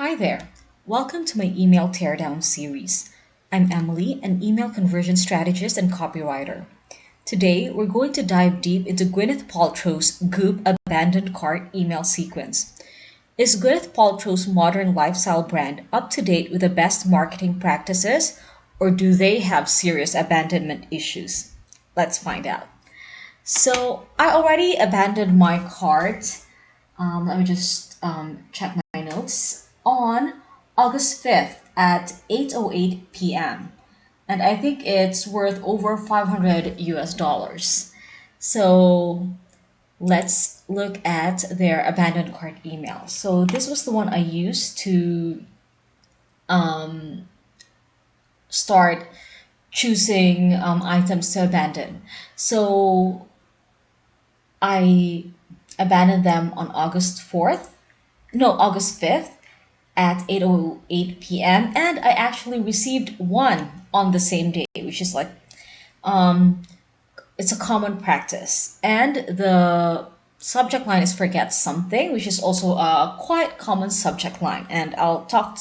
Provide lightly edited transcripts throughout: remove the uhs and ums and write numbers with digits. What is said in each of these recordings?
Hi there. Welcome to my email teardown series. I'm Emily, an email conversion strategist and copywriter. Today, we're going to dive deep into Gwyneth Paltrow's Goop abandoned cart email sequence. Is Gwyneth Paltrow's modern lifestyle brand up to date with the best marketing practices, or do they have serious abandonment issues? Let's find out. So, I already abandoned my cart. Let me just check my notes. On August 5th at 8:08 p.m. And I think it's worth over 500 US dollars. So let's look at their abandoned cart email. So this was the one I used to start choosing items to abandon. So I abandoned them on August 4th, no, August 5th at 8:08 p.m. and I actually received one on the same day, which is like it's a common practice. And the subject line is forget something, which is also a quite common subject line, and I'll talk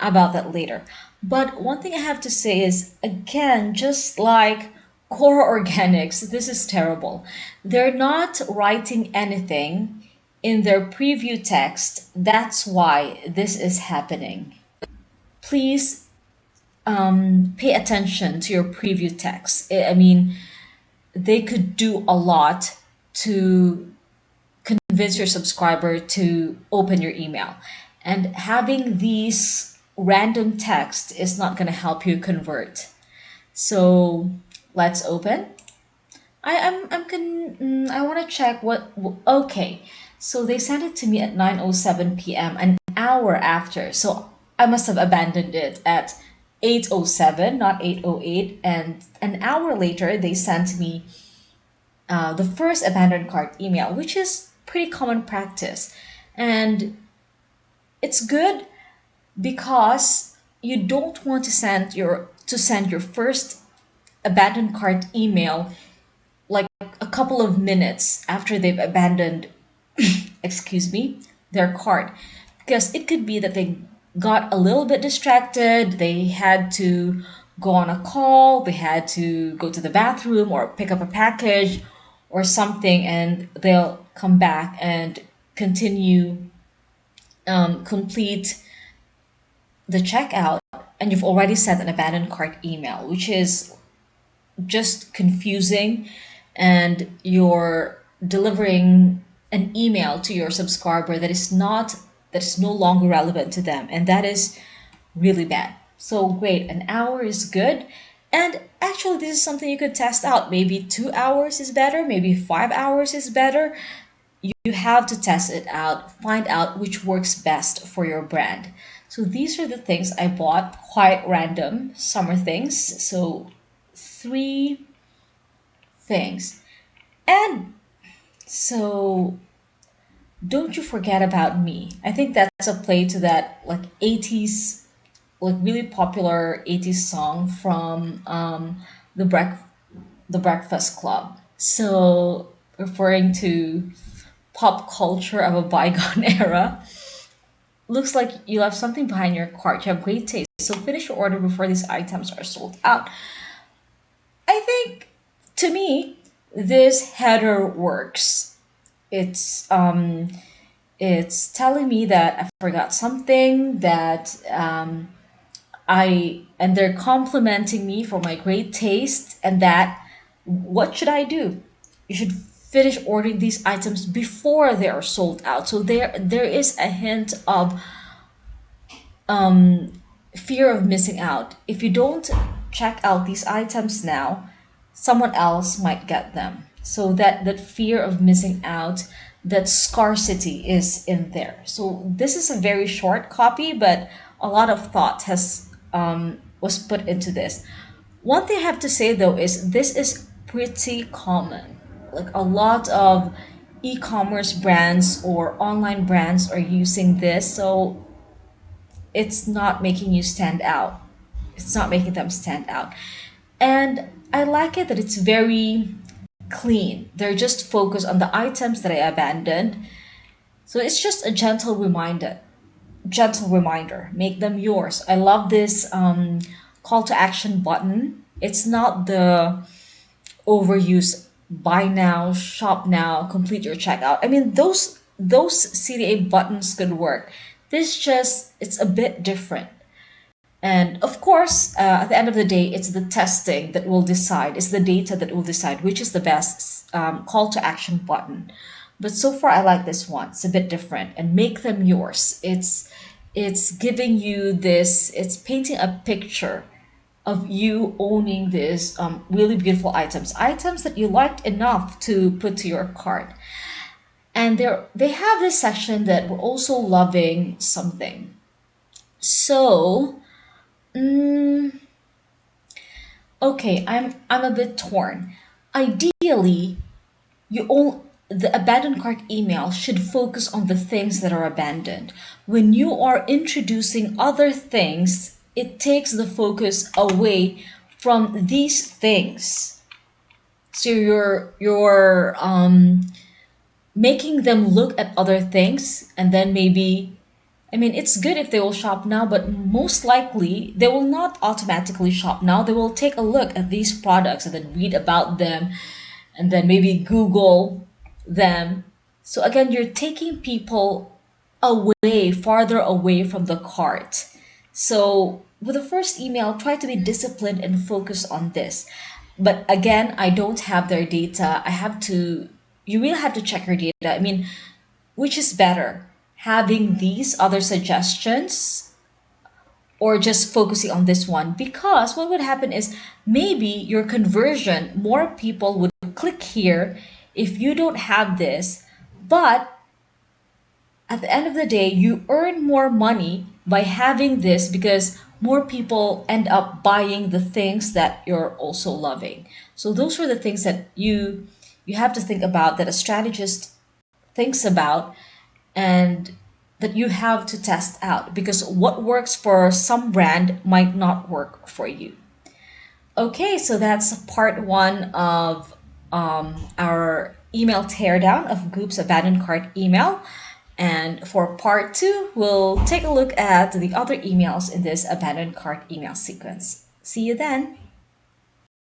about that later. But one thing I have to say is again, just like core organics, this is terrible. They're not writing anything in their preview text. That's why this is happening. Please pay attention to your preview text. I mean, they could do a lot to convince your subscriber to open your email. And having these random text is not going to help you convert. So let's open. I want to check okay. So they sent it to me at 9:07 p.m. an hour after. So I must have abandoned it at 8:07, not 8:08, and an hour later they sent me the first abandoned cart email, which is pretty common practice. And it's good because you don't want to send your first abandoned cart email like a couple of minutes after they've abandoned excuse me their cart, because it could be that they got a little bit distracted, they had to go on a call, they had to go to the bathroom or pick up a package or something, and they'll come back and continue complete the checkout, and you've already sent an abandoned cart email, which is just confusing, and you're delivering an email to your subscriber that is no longer relevant to them, and that is really bad. So great, an hour is good. And actually this is something you could test out. Maybe 2 hours is better, maybe 5 hours is better. You have to test it out, find out which works best for your brand. So these are the things I bought, quite random summer things. So three things. And so don't you forget about me. I think that's a play to that like 80s, like really popular 80s song from the Breakfast Club. So referring to pop culture of a bygone era. Looks like you left something behind your cart. You have great taste. So finish your order before these items are sold out. I think to me, this header works. It's it's telling me that I forgot something, that and they're complimenting me for my great taste, and that what should I do? You should finish ordering these items before they are sold out. So there is a hint of fear of missing out. If you don't check out these items now, someone else might get them. So that fear of missing out, that scarcity is in there. So this is a very short copy, but a lot of thought has was put into this. One thing I have to say though is this is pretty common. Like a lot of e-commerce brands or online brands are using this, so it's not making you stand out. It's not making them stand out. And I like it that it's very clean. They're just focused on the items that I abandoned. So it's just a gentle reminder. gentle reminder. Make them yours. I love this call to action button. It's not the overused buy now, shop now, complete your checkout. I mean, those CDA buttons could work. This just it's a bit different. And of course, at the end of the day, it's the testing that will decide, it's the data that will decide which is the best call to action button. But so far, I like this one. It's a bit different and make them yours. It's giving you this, it's painting a picture of you owning this really beautiful items that you liked enough to put to your cart. And they have this section that we're also loving something. So, okay, I'm a bit torn. Ideally, you all the abandoned cart email should focus on the things that are abandoned. When you are introducing other things, it takes the focus away from these things. So you're making them look at other things, and then maybe, I mean, it's good if they will shop now, but most likely they will not automatically shop now. They will take a look at these products and then read about them and then maybe Google them. So again, you're taking people away, farther away from the cart. So with the first email, try to be disciplined and focus on this. But again, I don't have their data. You really have to check your data. I mean, which is better? Having these other suggestions or just focusing on this one? Because what would happen is maybe your conversion, more people would click here if you don't have this, but at the end of the day, you earn more money by having this because more people end up buying the things that you're also loving. So those are the things that you have to think about, that a strategist thinks about, and that you have to test out, because what works for some brand might not work for you. Okay, so that's part one of our email teardown of Goop's abandoned cart email. And for part two, we'll take a look at the other emails in this abandoned cart email sequence. See you then.